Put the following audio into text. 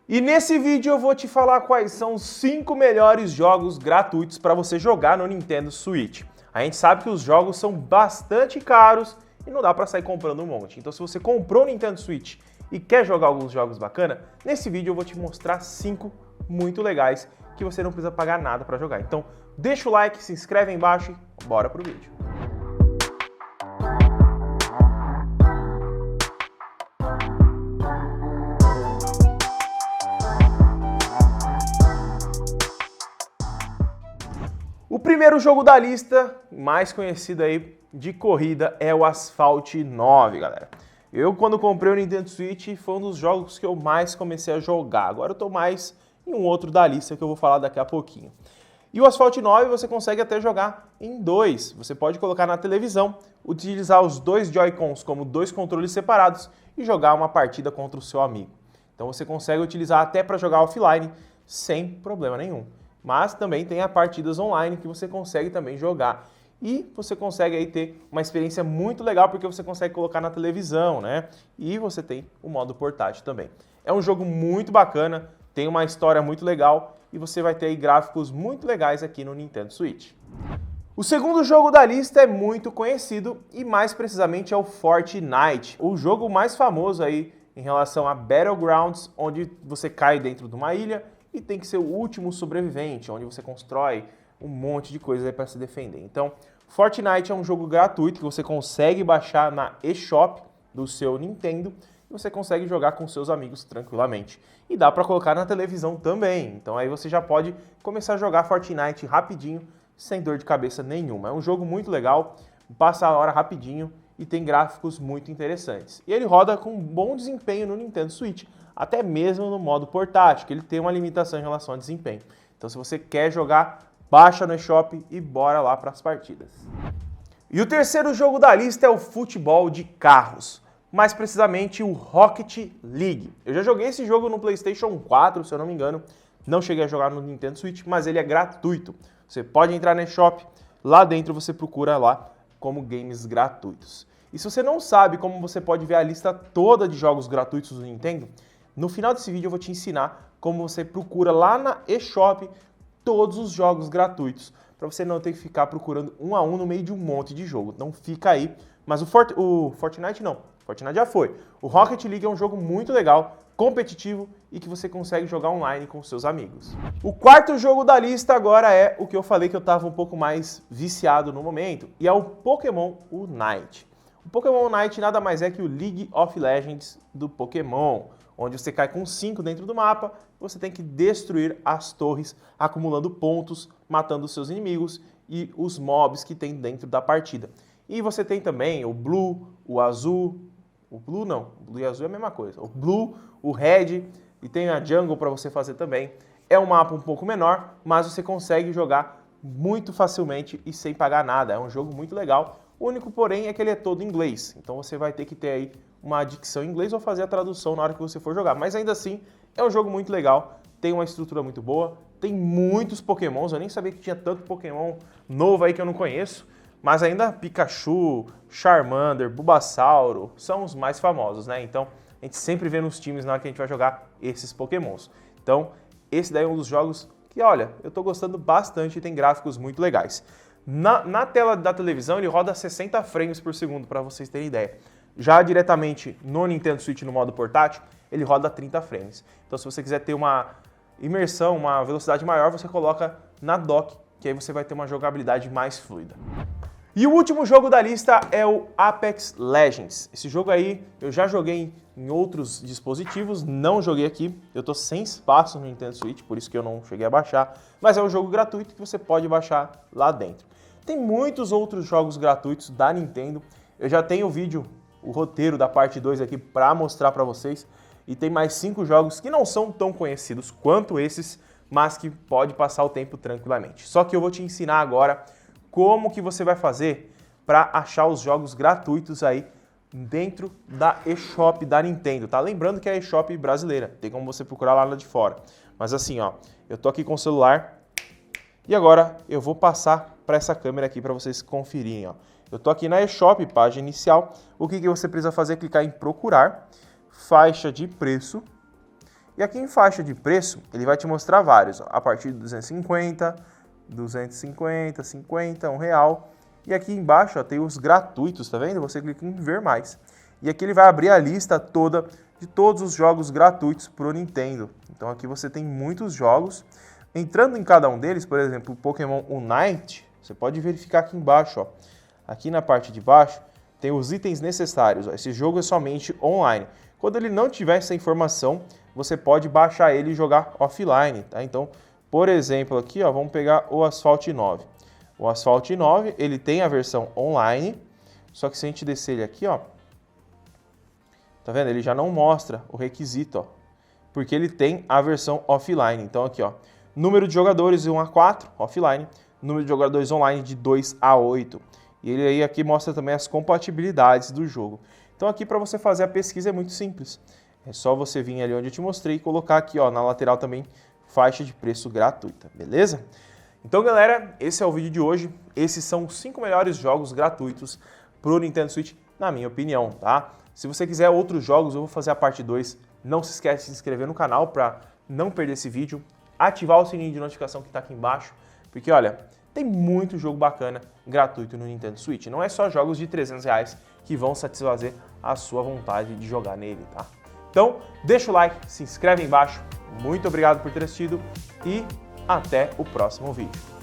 E nesse vídeo eu vou te falar quais são os 5 melhores jogos gratuitos para você jogar no Nintendo Switch. A gente sabe que os jogos são bastante caros e não dá para sair comprando um monte. Então se você comprou o Nintendo Switch e quer jogar alguns jogos bacana, nesse vídeo eu vou te mostrar 5 muito legais que você não precisa pagar nada para jogar. Então deixa o like, se inscreve aí embaixo e bora pro vídeo. O primeiro jogo da lista, mais conhecido aí de corrida, é o Asphalt 9, galera. Eu, quando comprei o Nintendo Switch, foi um dos jogos que eu mais comecei a jogar. Agora eu tô mais em um outro da lista que eu vou falar daqui a pouquinho. E o Asphalt 9 você consegue até jogar em dois. Você pode colocar na televisão, utilizar os dois Joy-Cons como dois controles separados e jogar uma partida contra o seu amigo. Então você consegue utilizar até para jogar offline sem problema nenhum. Mas também tem as partidas online que você consegue também jogar. E você consegue aí ter uma experiência muito legal porque você consegue colocar na televisão, né? E você tem o modo portátil também. É um jogo muito bacana, tem uma história muito legal e você vai ter aí gráficos muito legais aqui no Nintendo Switch. O segundo jogo da lista é muito conhecido e mais precisamente é o Fortnite, o jogo mais famoso aí em relação a Battlegrounds, onde você cai dentro de uma ilha e tem que ser o último sobrevivente, onde você constrói um monte de coisas para se defender. Então, Fortnite é um jogo gratuito que você consegue baixar na eShop do seu Nintendo e você consegue jogar com seus amigos tranquilamente. E dá para colocar na televisão também. Então aí você já pode começar a jogar Fortnite rapidinho, sem dor de cabeça nenhuma. É um jogo muito legal, passa a hora rapidinho e tem gráficos muito interessantes. E ele roda com bom desempenho no Nintendo Switch, até mesmo no modo portátil, que ele tem uma limitação em relação ao desempenho. Então se você quer jogar, baixa no eShop e bora lá para as partidas. E o terceiro jogo da lista é o futebol de carros, mais precisamente o Rocket League. Eu já joguei esse jogo no PlayStation 4, se eu não me engano, não cheguei a jogar no Nintendo Switch, mas ele é gratuito. Você pode entrar no eShop, lá dentro você procura lá como games gratuitos. E se você não sabe como você pode ver a lista toda de jogos gratuitos do Nintendo, no final desse vídeo eu vou te ensinar como você procura lá na eShop todos os jogos gratuitos, para você não ter que ficar procurando um a um no meio de um monte de jogo. Então fica aí. Mas o Fortnite não, Fortnite já foi. O Rocket League é um jogo muito legal, competitivo e que você consegue jogar online com seus amigos. O quarto jogo da lista agora é o que eu falei que eu estava um pouco mais viciado no momento, e é o Pokémon Unite. O Pokémon Unite nada mais é que o League of Legends do Pokémon, onde você cai com 5 dentro do mapa, você tem que destruir as torres, acumulando pontos, matando os seus inimigos e os mobs que tem dentro da partida. E você tem também o Blue, o Azul, o Blue não, o Blue e Azul é a mesma coisa, o Blue, o Red e tem a Jungle para você fazer também. É um mapa um pouco menor, mas você consegue jogar muito facilmente e sem pagar nada, é um jogo muito legal. O único, porém, é que ele é todo em inglês, então você vai ter que ter aí uma dicção em inglês ou fazer a tradução na hora que você for jogar. Mas ainda assim, é um jogo muito legal, tem uma estrutura muito boa, tem muitos Pokémons, eu nem sabia que tinha tanto Pokémon novo aí que eu não conheço, mas ainda Pikachu, Charmander, Bulbasauro são os mais famosos, né? Então, a gente sempre vê nos times na hora que a gente vai jogar esses Pokémons. Então, esse daí é um dos jogos que, olha, eu tô gostando bastante e tem gráficos muito legais. Na tela da televisão, ele roda 60 frames por segundo, para vocês terem ideia. Já diretamente no Nintendo Switch no modo portátil, ele roda 30 frames. Então se você quiser ter uma imersão, uma velocidade maior, você coloca na dock, que aí você vai ter uma jogabilidade mais fluida. E o último jogo da lista é o Apex Legends. Esse jogo aí eu já joguei em outros dispositivos, não joguei aqui. Eu tô sem espaço no Nintendo Switch, por isso que eu não cheguei a baixar. Mas é um jogo gratuito que você pode baixar lá dentro. Tem muitos outros jogos gratuitos da Nintendo. Eu já tenho o vídeo, o roteiro da parte 2 aqui para mostrar para vocês. E tem mais 5 jogos que não são tão conhecidos quanto esses, mas que pode passar o tempo tranquilamente. Só que eu vou te ensinar agora como que você vai fazer para achar os jogos gratuitos aí dentro da eShop da Nintendo, tá? Lembrando que é a eShop brasileira, tem como você procurar lá de fora. Mas assim, ó, eu tô aqui com o celular e agora eu vou passar para essa câmera aqui para vocês conferirem, ó. Eu tô aqui na eShop, página inicial. O que você precisa fazer é clicar em procurar, faixa de preço, E aqui em faixa de preço, ele vai te mostrar vários, ó, a partir de 250, 50, R$1. E aqui embaixo ó, tem os gratuitos, tá vendo? Você clica em ver mais. E aqui ele vai abrir a lista toda de todos os jogos gratuitos pro Nintendo. Então aqui você tem muitos jogos. Entrando em cada um deles, por exemplo, o Pokémon Unite, você pode verificar aqui embaixo, ó. Aqui na parte de baixo tem os itens necessários. Ó. Esse jogo é somente online. Quando ele não tiver essa informação, você pode baixar ele e jogar offline, tá? Então, por exemplo, aqui, ó, vamos pegar o Asphalt 9. O Asphalt 9, ele tem a versão online, só que se a gente descer ele aqui, ó, tá vendo? Ele já não mostra o requisito, ó, porque ele tem a versão offline. Então aqui, ó, número de jogadores de 1 a 4, offline, número de jogadores online de 2 a 8. E ele aí aqui mostra também as compatibilidades do jogo. Então aqui para você fazer a pesquisa é muito simples. É só você vir ali onde eu te mostrei e colocar aqui, ó, na lateral também, faixa de preço gratuita, beleza? Então, galera, esse é o vídeo de hoje. Esses são os 5 melhores jogos gratuitos pro Nintendo Switch, na minha opinião, tá? Se você quiser outros jogos, eu vou fazer a parte 2. Não se esquece de se inscrever no canal para não perder esse vídeo. Ativar o sininho de notificação que está aqui embaixo, porque, olha, tem muito jogo bacana gratuito no Nintendo Switch. Não é só jogos de R$300 que vão satisfazer a sua vontade de jogar nele, tá? Então, deixa o like, se inscreve aí embaixo. Muito obrigado por ter assistido e até o próximo vídeo.